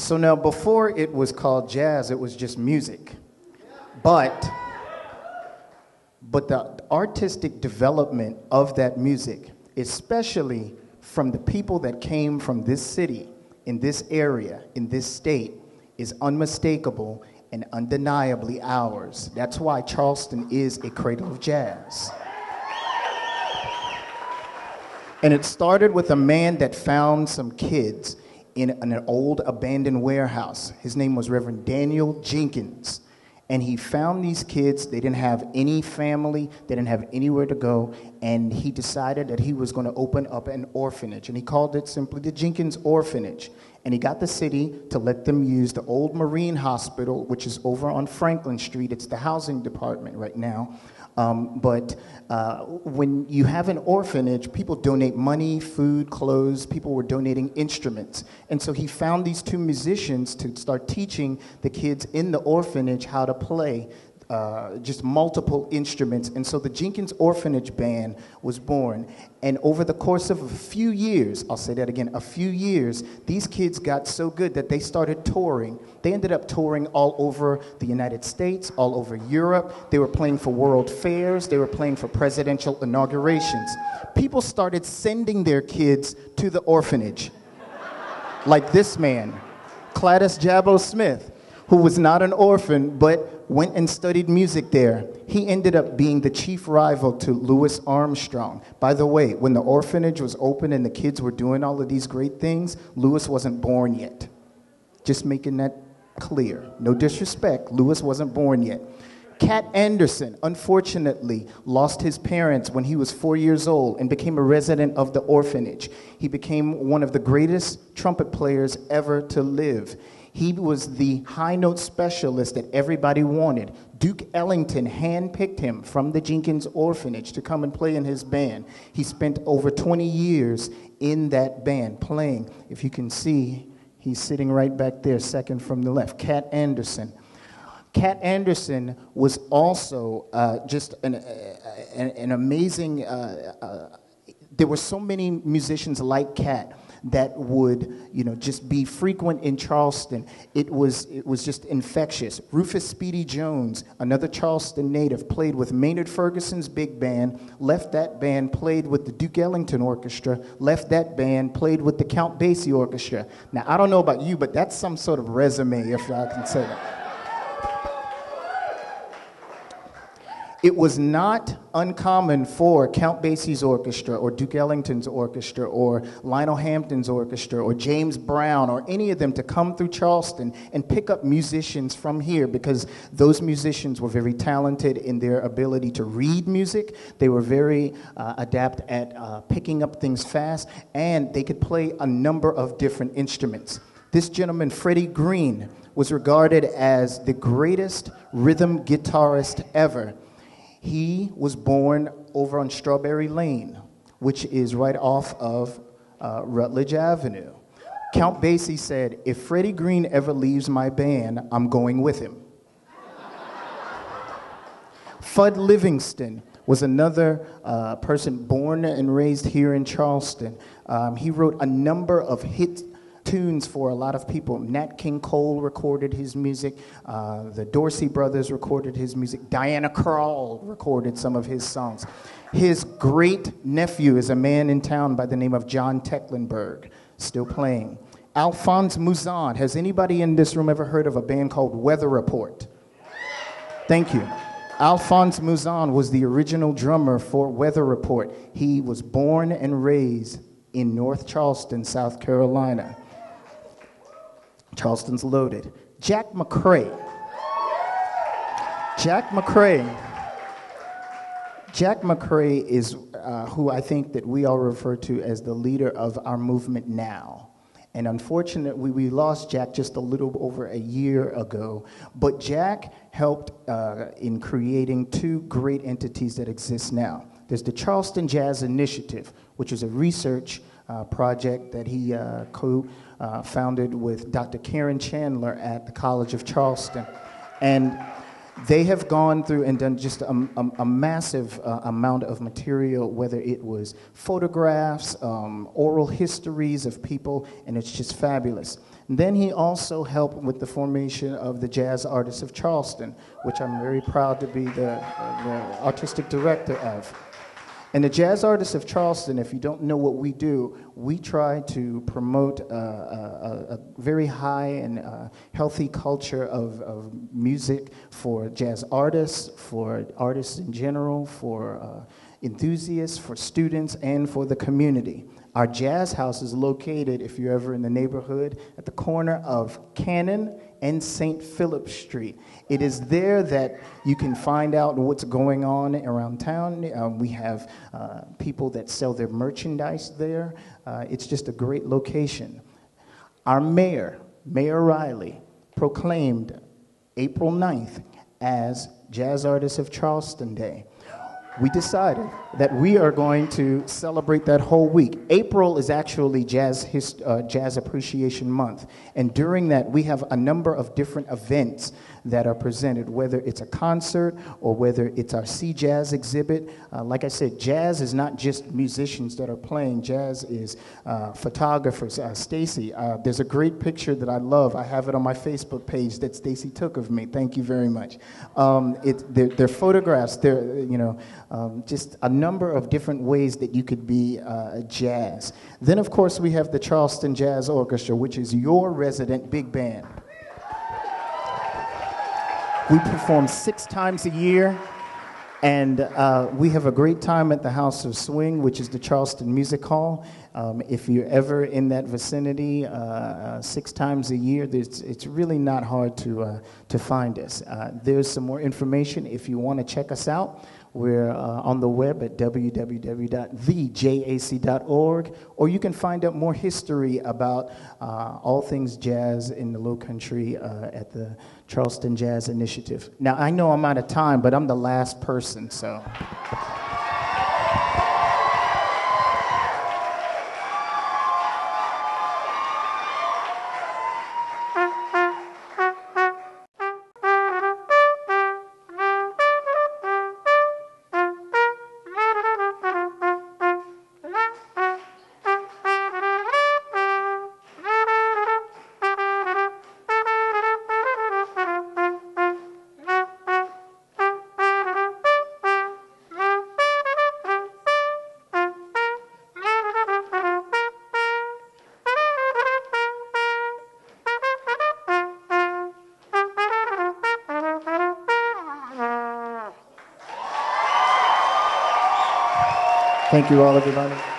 So now, before it was called jazz, it was just music. But the artistic development of that music, especially from the people that came from this city, in this area, in this state, is unmistakable and undeniably ours. That's why Charleston is a cradle of jazz. And it started with a man that found some kids in an old abandoned warehouse. His name was Reverend Daniel Jenkins. And he found these kids. They didn't have any family. They didn't have anywhere to go. And he decided that he was going to open up an orphanage. And he called it simply the Jenkins Orphanage. And he got the city to let them use the old Marine Hospital, which is over on Franklin Street. It's the housing department right now. But when you have an orphanage, people donate money, food, clothes. People were donating instruments. And so he found these two musicians to start teaching the kids in the orphanage how to play just multiple instruments. And so the Jenkins Orphanage Band was born. And over the course of a few years, I'll say that again, a few years, these kids got so good that they started touring. They ended up touring all over the United States, all over Europe. They were playing for world fairs. They were playing for presidential inaugurations. People started sending their kids to the orphanage. Like this man, Cladis Jabbo Smith, who was not an orphan, but went and studied music there. He ended up being the chief rival to Louis Armstrong. By the way, when the orphanage was open and the kids were doing all of these great things, Louis wasn't born yet. Just making that clear. No disrespect, Louis wasn't born yet. Cat Anderson, unfortunately, lost his parents when he was 4 years old and became a resident of the orphanage. He became one of the greatest trumpet players ever to live. He was the high note specialist that everybody wanted. Duke Ellington handpicked him from the Jenkins Orphanage to come and play in his band. He spent over 20 years in that band playing. If you can see, he's sitting right back there, second from the left, Cat Anderson. Cat Anderson was also just an amazing, there were so many musicians like Cat that would, just be frequent in Charleston. It was just infectious. Rufus Speedy Jones, another Charleston native, played with Maynard Ferguson's big band, left that band, played with the Duke Ellington Orchestra, left that band, played with the Count Basie Orchestra. Now, I don't know about you, but that's some sort of resume, if I can say that. It was not uncommon for Count Basie's orchestra or Duke Ellington's orchestra or Lionel Hampton's orchestra or James Brown or any of them to come through Charleston and pick up musicians from here because those musicians were very talented in their ability to read music. They were very adept at picking up things fast, and they could play a number of different instruments. This gentleman, Freddie Green, was regarded as the greatest rhythm guitarist ever. He was born over on Strawberry Lane, which is right off of Rutledge Avenue. Count Basie said, if Freddie Green ever leaves my band, I'm going with him. Fudd Livingston was another person born and raised here in Charleston. He wrote a number of hit tunes for a lot of people. Nat King Cole recorded his music. The Dorsey brothers recorded his music. Diana Krall recorded some of his songs. His great nephew is a man in town by the name of John Tecklenburg, still playing. Alphonse Mouzon. Has anybody in this room ever heard of a band called Weather Report? Thank you. Alphonse Mouzon was the original drummer for Weather Report. He was born and raised in North Charleston, South Carolina. Charleston's loaded. Jack McCrae. Jack McCrae is who I think that we all refer to as the leader of our movement now. And unfortunately, we lost Jack just a little over a year ago. But Jack helped in creating two great entities that exist now. There's the Charleston Jazz Initiative, which is a research project that he co-founded with Dr. Karen Chandler at the College of Charleston. And They have gone through and done just a massive amount of material, whether it was photographs, oral histories of people, and it's just fabulous. And then he also helped with the formation of the Jazz Artists of Charleston, which I'm very proud to be the artistic director of. And the Jazz Artists of Charleston, if you don't know what we do, we try to promote a very high and healthy culture of music for jazz artists, for artists in general, for enthusiasts, for students, and for the community. Our jazz house is located, if you're ever in the neighborhood, at the corner of Cannon and St. Philip Street. It is there that you can find out what's going on around town. We have people that sell their merchandise there. It's just a great location. Our mayor, Mayor Riley, proclaimed April 9th as Jazz Artists of Charleston Day. We decided that we are going to celebrate that whole week. April is actually Jazz Appreciation Month, and during that we have a number of different events that are presented, whether it's a concert or whether it's our Sea Jazz exhibit. Like I said, jazz is not just musicians that are playing. Jazz is photographers. Stacy, there's a great picture that I love. I have it on my Facebook page that Stacy took of me. Thank you very much. They're photographs. They're, just a number of different ways that you could be jazz. Then, of course, we have the Charleston Jazz Orchestra, which is your resident big band. We perform 6 times a year, and we have a great time at the House of Swing, which is the Charleston Music Hall. If you're ever in that vicinity 6 times a year, it's really not hard to find us. There's some more information if you want to check us out. We're on the web at www.thejhhegler.org, or you can find out more history about all things jazz in the Low Country at the Charleston Jazz Initiative. Now, I know I'm out of time, but I'm the last person, so. Thank you all, everybody.